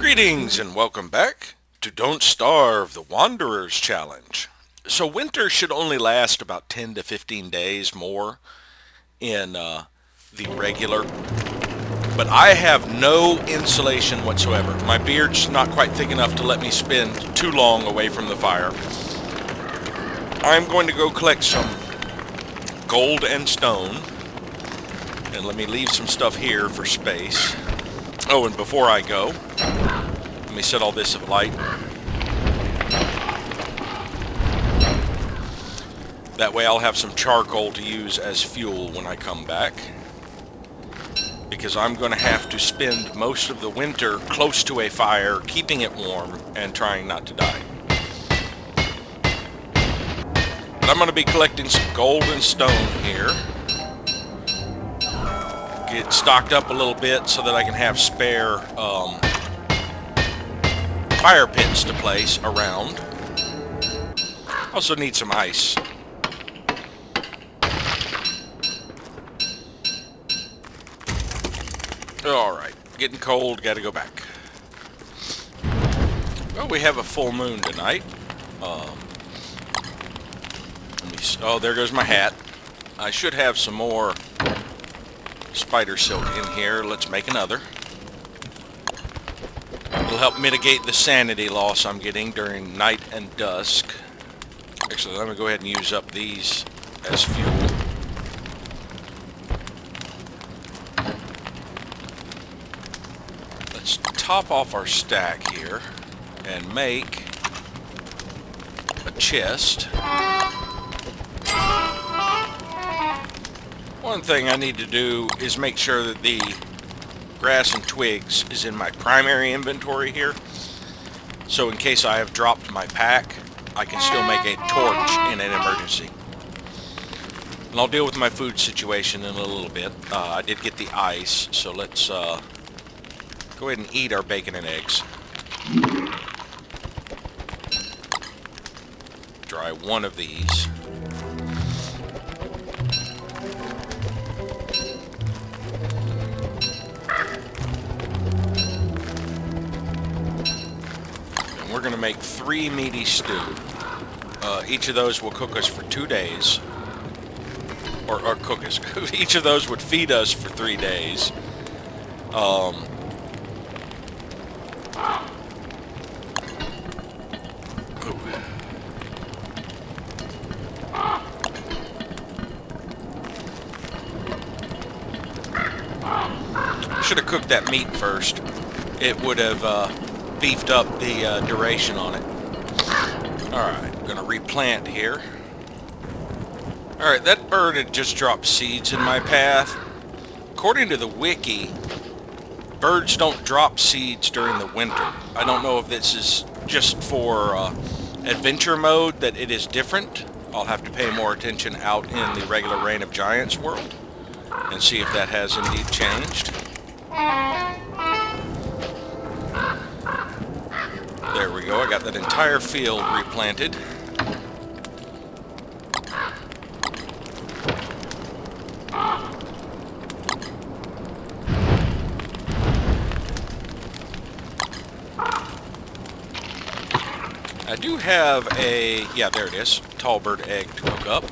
Greetings and welcome back to Don't Starve, the Wanderer's Challenge. So winter should only last about 10 to 15 days more in the regular, but I have no insulation whatsoever. My beard's not quite thick enough to let me spend too long away from the fire. I'm going to go collect some gold and stone, and let me leave some stuff here for space. Oh, and before I go, let me set all this alight. That way I'll have some charcoal to use as fuel when I come back, because I'm going to have to spend most of the winter close to a fire, keeping it warm and trying not to die. But I'm going to be collecting some gold and stone here. Get stocked up a little bit so that I can have spare fire pits to place around. Also need some ice. Alright, getting cold, gotta go back. Well, we have a full moon tonight. Oh, there goes my hat. I should have some more spider silk in here. Let's make another. It'll help mitigate the sanity loss I'm getting during night and dusk. Actually, let me go ahead and use up these as fuel. Let's top off our stack here and make a chest. One thing I need to do is make sure that the grass and twigs is in my primary inventory here. So in case I have dropped my pack, I can still make a torch in an emergency. And I'll deal with my food situation in a little bit. I did get the ice, so let's go ahead and eat our bacon and eggs. Try one of these. We're going to make 3 meaty stew. Each of those will cook us for 2 days. Or cook us. Each of those would feed us for 3 days. Should have cooked that meat first. It would have beefed up the duration on it. Alright, gonna replant here. Alright, that bird had just dropped seeds in my path. According to the wiki, birds don't drop seeds during the winter. I don't know if this is just for adventure mode that it is different. I'll have to pay more attention out in the regular Reign of Giants world and see if that has indeed changed. There we go, I got that entire field replanted. I do have a, yeah, there it is, tall bird egg to cook up.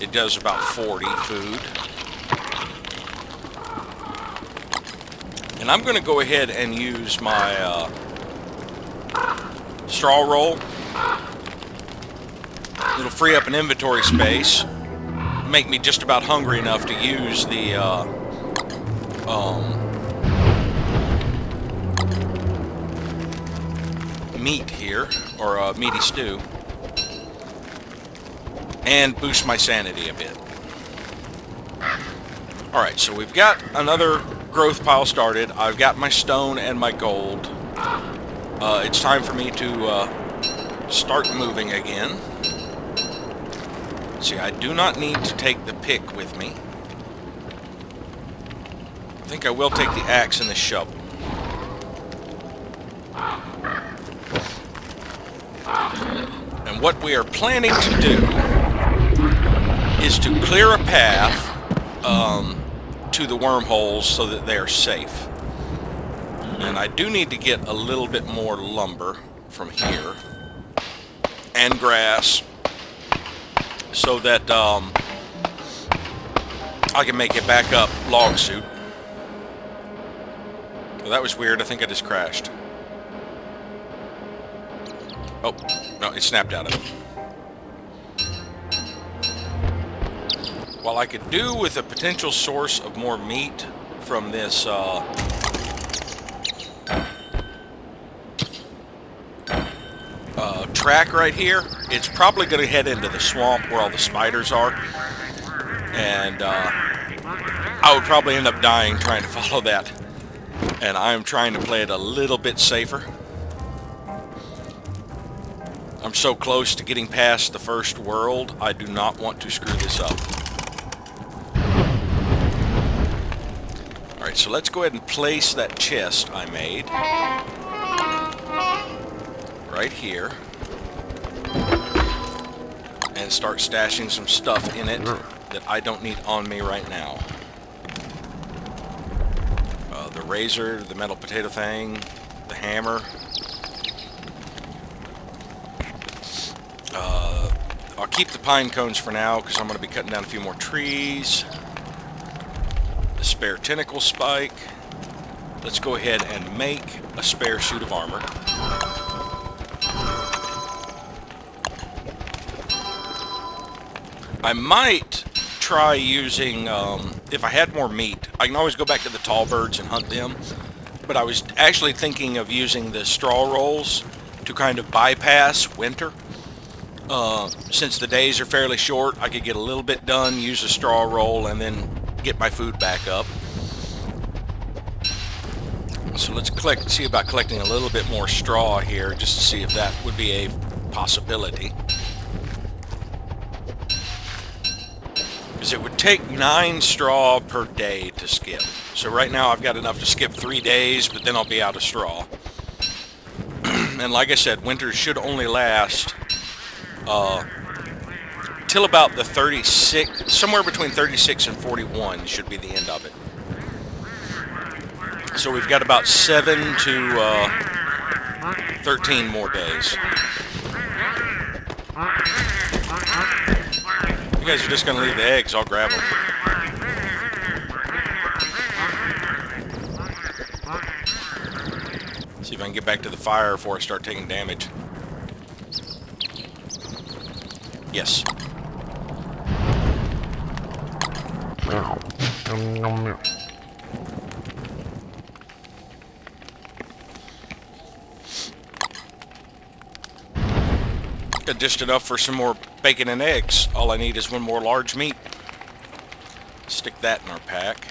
It does about 40 food. And I'm going to go ahead and use my straw roll. It'll free up an inventory space, make me just about hungry enough to use the meat here, or meaty stew, and boost my sanity a bit. Alright, so we've got another growth pile started. I've got my stone and my gold. It's time for me to start moving again. See, I do not need to take the pick with me. I think I will take the axe and the shovel. And what we are planning to do is to clear a path to the wormholes so that they are safe. And I do need to get a little bit more lumber from here. And grass. So that I can make it back up log suit. Well, that was weird. I think I just crashed. Oh, no, it snapped out of it. While I could do with a potential source of more meat from this track right here, it's probably going to head into the swamp where all the spiders are. And I would probably end up dying trying to follow that. And I'm trying to play it a little bit safer. I'm so close to getting past the first world, I do not want to screw this up. Alright, so let's go ahead and place that chest I made right here. And start stashing some stuff in it that I don't need on me right now. The razor, the metal potato thing, the hammer. I'll keep the pine cones for now because I'm going to be cutting down a few more trees. The spare tentacle spike. Let's go ahead and make a spare suit of armor. I might try using, if I had more meat, I can always go back to the tall birds and hunt them, but I was actually thinking of using the straw rolls to kind of bypass winter. Since the days are fairly short, I could get a little bit done, use a straw roll, and then get my food back up. So let's see about collecting a little bit more straw here, just to see if that would be a possibility. Because it would take 9 straw per day to skip. So right now I've got enough to skip 3 days, but then I'll be out of straw. And like I said, winter should only last till about the 36, somewhere between 36 and 41 should be the end of it. So we've got about 7 to 13 more days. You guys are just going to leave the eggs, I'll grab them. See if I can get back to the fire before I start taking damage. Yes. Got just enough for some more bacon and eggs. All I need is one more large meat. Stick that in our pack.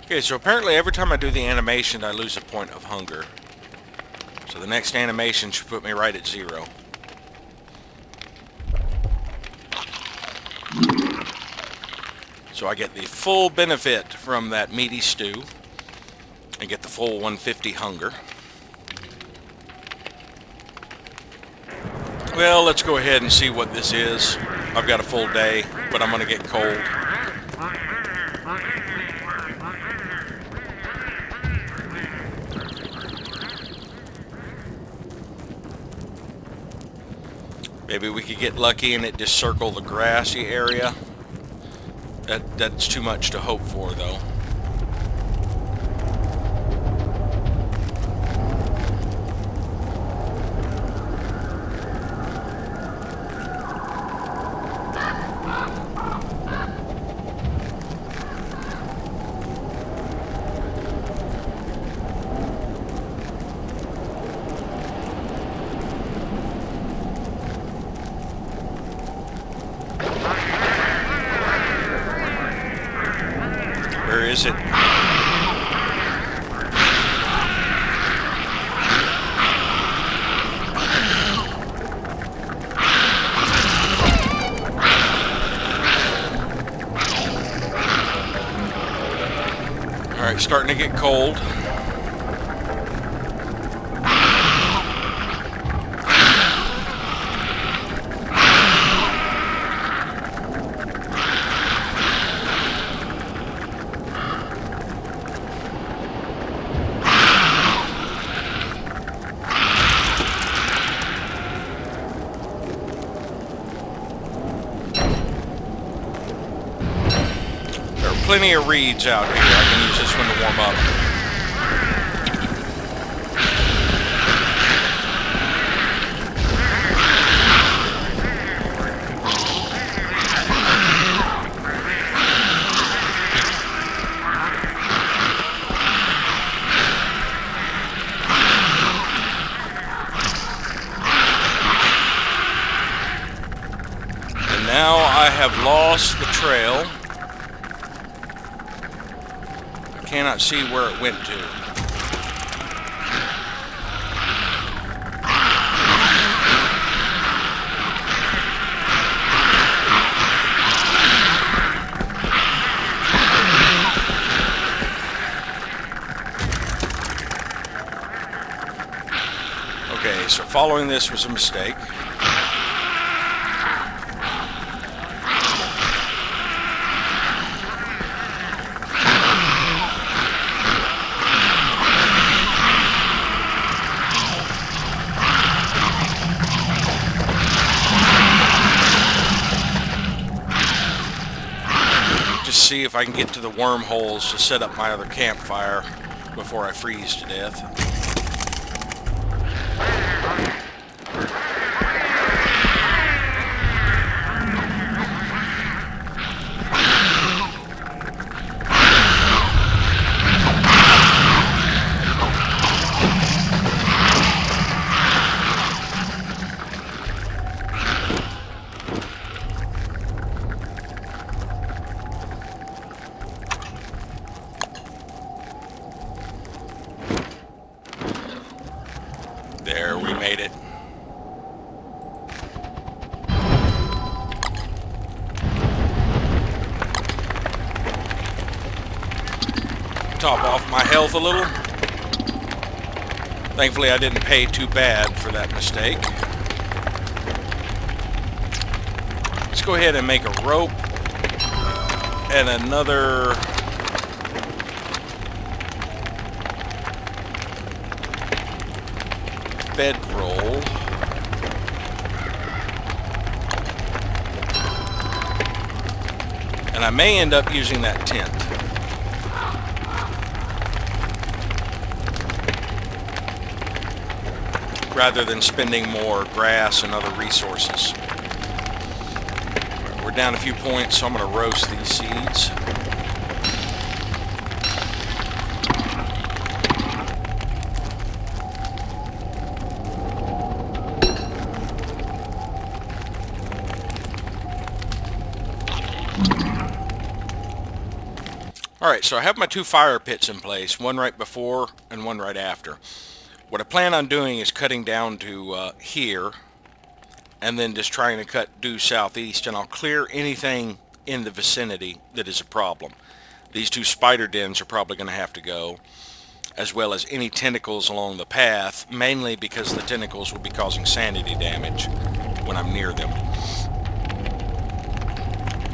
Okay, so apparently every time I do the animation, I lose a point of hunger. So the next animation should put me right at 0. So I get the full benefit from that meaty stew and get the full 150 hunger. Well, let's go ahead and see what this is. I've got a full day, but I'm going to get cold. Maybe we could get lucky and it just circle the grassy area. That's too much to hope for, though. Where is it? Alright, starting to get cold. plenty of reeds out here. I can use this one to warm up. And now I have lost the trail. I cannot see where it went to. Okay, so following this was a mistake. Just see if I can get to the wormholes to set up my other campfire before I freeze to death. There, we made it. Top off my health a little. Thankfully, I didn't pay too bad for that mistake. Let's go ahead and make a rope and another bedroll. And I may end up using that tent. Rather than spending more grass and other resources. We're down a few points, so I'm going to roast these seeds. Alright, so I have my two fire pits in place, one right before and one right after. What I plan on doing is cutting down to here, and then just trying to cut due southeast, and I'll clear anything in the vicinity that is a problem. These two spider dens are probably going to have to go, as well as any tentacles along the path, mainly because the tentacles will be causing sanity damage when I'm near them.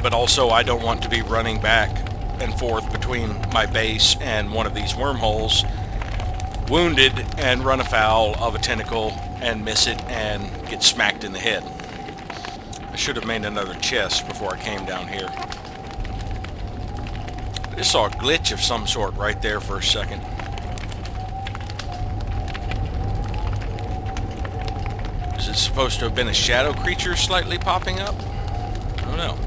But also I don't want to be running back and forth between my base and one of these wormholes, wounded and run afoul of a tentacle and miss it and get smacked in the head. I should have made another chest before I came down here. I just saw a glitch of some sort right there for a second. Is it supposed to have been a shadow creature slightly popping up? I don't know.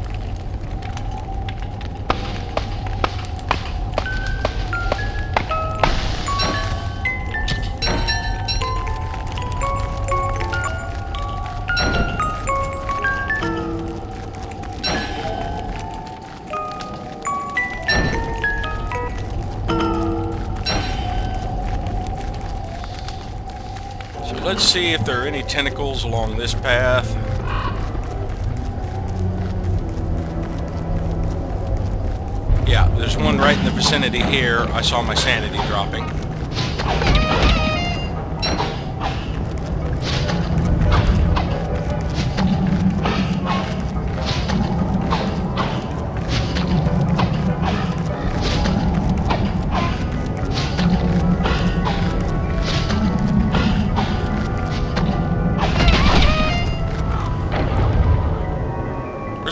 Let's see if there are any tentacles along this path. Yeah, there's one right in the vicinity here. I saw my sanity dropping.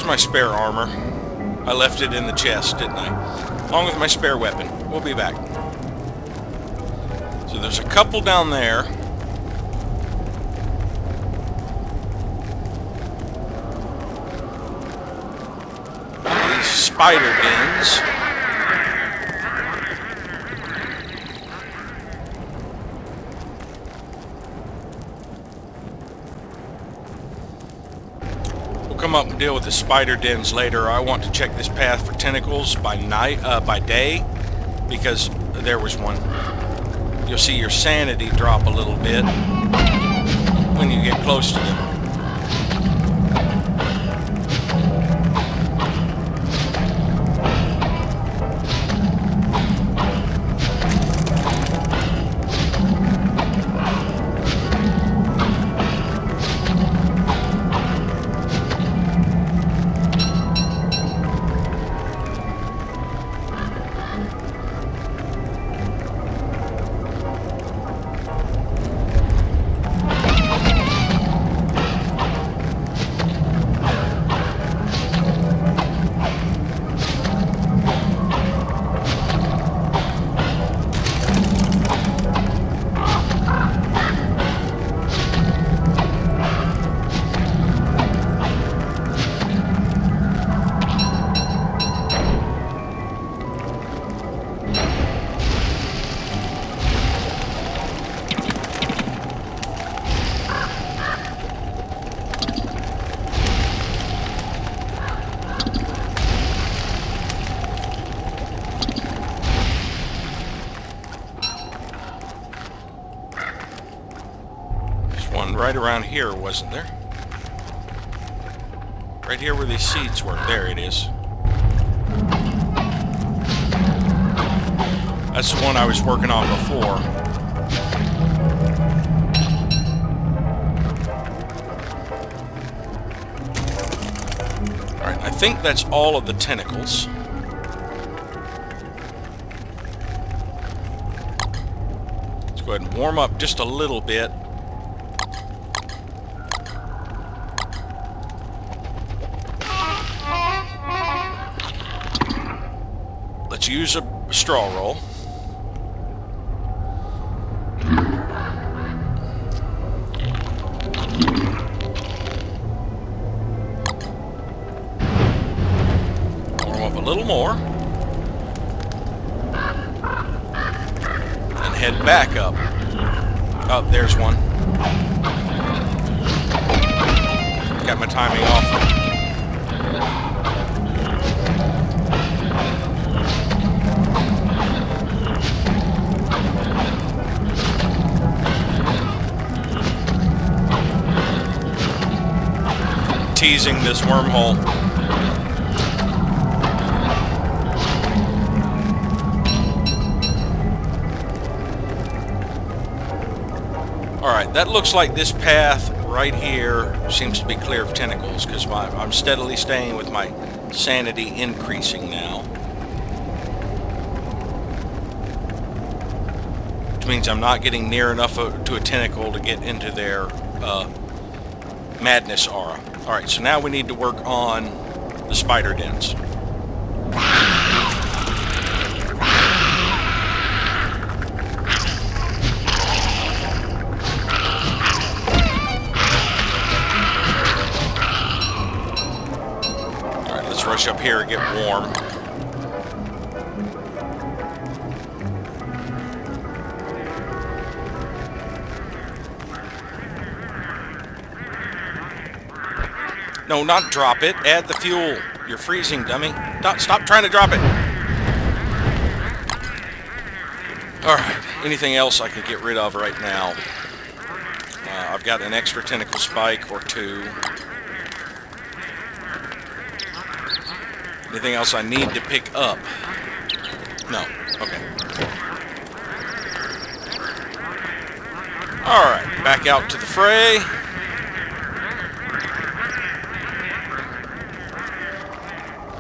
My spare armor. I left it in the chest, didn't I? along with my spare weapon. We'll be back. So there's a couple down there. These spider dens. We'll come up and deal with the spider dens later. I want to check this path for tentacles by night, by day, because there was one. You'll see your sanity drop a little bit when you get close to them. Right around here, wasn't there? Right here where these seeds were. There it is. That's the one I was working on before. Alright, I think that's all of the tentacles. Let's go ahead and warm up just a little bit. Let's use a straw roll. Warm up a little more. And head back up. Oh, there's one. Got my timing off. Teasing this wormhole. Alright, that looks like this path right here seems to be clear of tentacles, because I'm steadily staying with my sanity increasing now. Which means I'm not getting near enough to a tentacle to get into their madness aura. Alright, so now we need to work on the spider dens. Alright, let's rush up here and get warm. No, not drop it. Add the fuel. You're freezing, dummy. Stop trying to drop it. Alright, anything else I can get rid of right now? I've got an extra tentacle spike or two. Anything else I need to pick up? No. Okay. Alright, back out to the fray.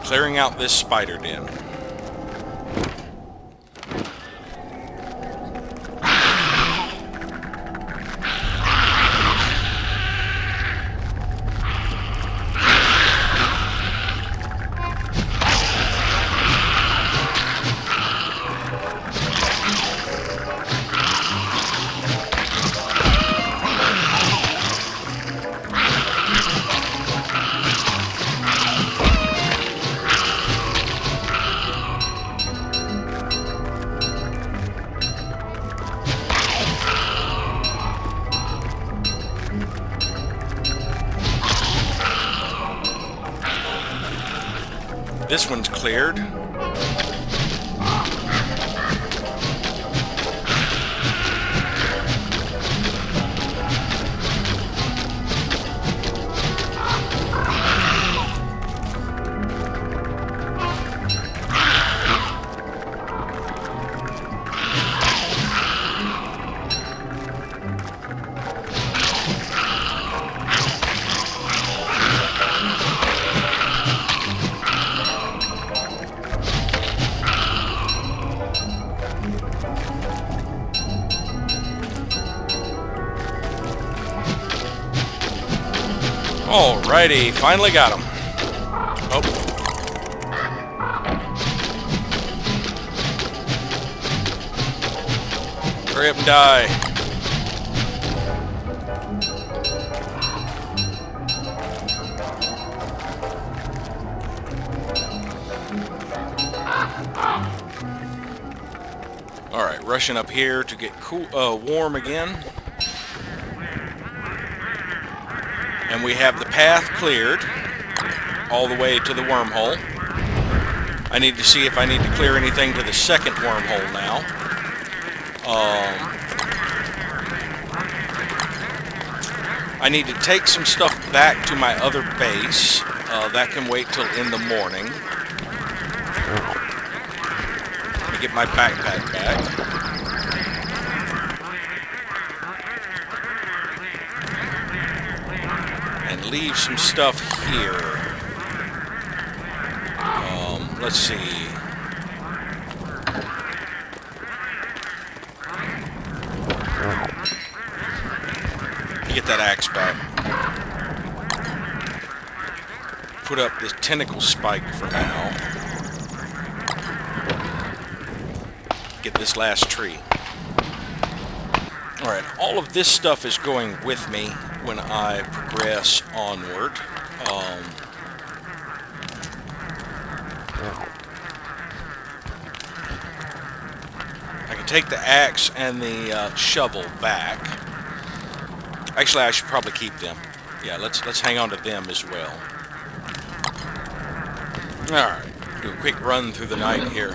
Clearing out this spider den. This one's cleared. Alrighty, finally got him. Oh. Hurry up and die. Alright, rushing up here to get warm again. And we have the path cleared all the way to the wormhole. I need to see if I need to clear anything to the second wormhole now. I need to take some stuff back to my other base. That can wait till in the morning. Let me get my backpack back. And leave some stuff here. Let's see. Get that axe back. Put up this tentacle spike for now. Get this last tree. Alright, all of this stuff is going with me when I progress onward. I can take the axe and the shovel back. Actually, I should probably keep them. Yeah, let's hang on to them as well. Alright, do a quick run through the night here.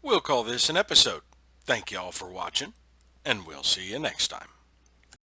We'll call this an episode. Thank you all for watching, and we'll see you next time.